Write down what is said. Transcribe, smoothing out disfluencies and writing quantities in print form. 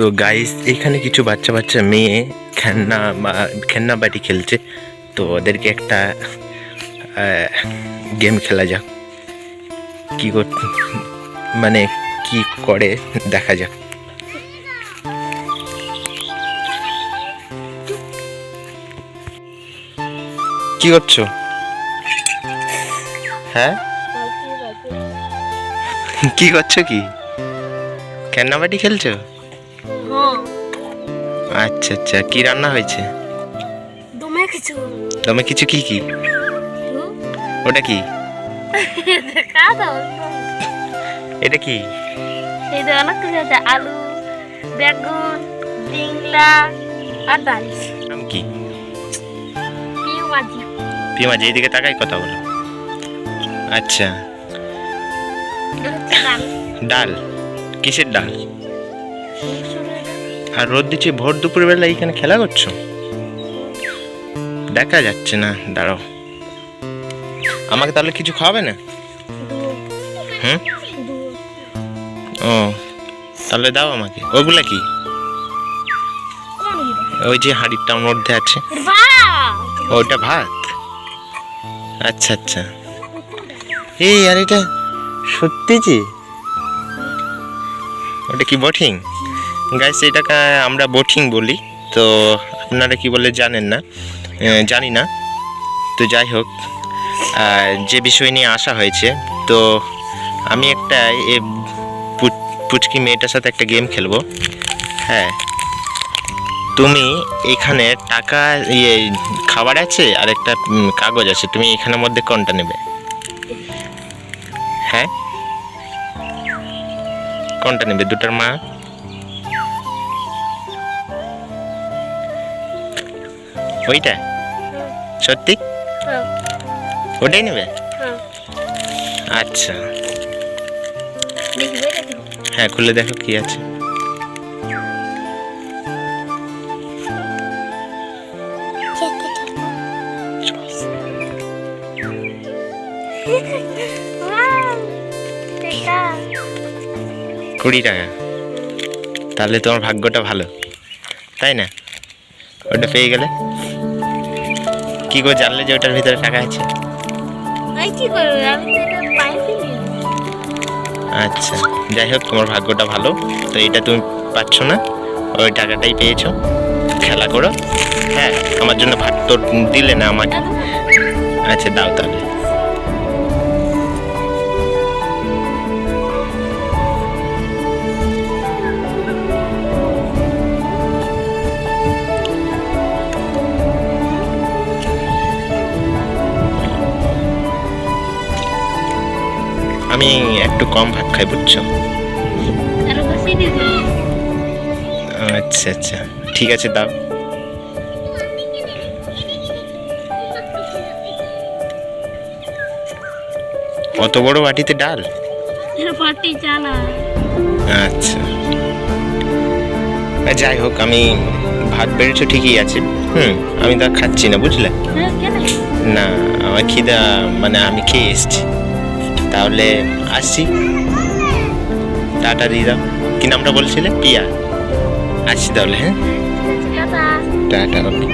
তো গাইস এখানে কিছু বাচ্চা বাচ্চা মেয়ে খেলনা বাটি খেলছে। তো ওদেরকে একটা গেম খেলা যাক, কি মানে কি করে দেখা যাক। কি করছো? হ্যাঁ কি করছো? কি খেলনা বাটি খেলছো? আচ্ছা আচ্ছা, কি রান্না হয়েছে? দমে কিছু কি কি? ওটা কি? এটা কি? আলু, বেগুন, ডিংলা আর ডাল। নাম কি? পিউমাজি। পিমাজি, এইদিকে তাকাই কথা বলো। আচ্ছা, ডাল কিসের ডাল? আর রোদ দিচ্ছে ভোর দুপুর বেলা, এখানে খেলা করছো? দেখা যাচ্ছে না, দাঁড়াও। আমাকে তাহলে কিছু খাওয়াবে না? হুম, ও তাহলে দাও আমাকে। ওগুলা কি? ওই যে হাঁড়িটার মধ্যে আছে, ওইটা ভাত? আচ্ছা আচ্ছা। এই আর এটা সত্যি যে ওটা কি বটিং? গাইস এটাকে আমরা বটিং বলি, তো আপনারা কি বলে জানেন না, জানি না। তো যাই হোক, যে বিষয় নিয়ে আসা হয়েছে, তো আমি একটা পুচকি মেয়েটার সাথে একটা গেম খেলবো। হ্যাঁ, তুমি এখানে টাকা খাবার আছে আর একটা কাগজ আছে, তুমি এখানের মধ্যে কোনটা নেবে? হ্যাঁ, কোনটা নেবে দুটার মা? ওইটা? সত্যি ওটাই নেবে? আচ্ছা, হ্যাঁ খুলে দেখো কি আছে। $20। তাহলে তোমার ভাগ্যটা ভালো, তাই না? ওটা পেয়ে গেলে কি করে জানলে যে ওটার ভিতরে টাকা আছে? আচ্ছা, যাই হোক তোমার ভাগ্যটা ভালো। তো এটা তুমি পাচ্ছ না, ওই টাকাটাই পেয়েছো। খেলা করো। হ্যাঁ, আমার জন্য ভাত তো দিলে না আমাকে। আচ্ছা দাও তাহলে। আমি একটু কম ভাত খাই, বুঝছো? আচ্ছা আচ্ছা, ঠিক আছে দাও। অত বড় বাটিতে ডাল? আচ্ছা, যাই হোক, আমি ভাত বেড়েছো ঠিকই আছে। আমি তা খাচ্ছি না, বুঝলে? না, আমার খিদা মানে আমি খেয়ে এসছি। তাহলে আসছি, টাটা দিয়ে দাও। কি নামটা বলছিলে? পিয়া। আসছি তাহলে। হ্যাঁ, টাটা। ওকে।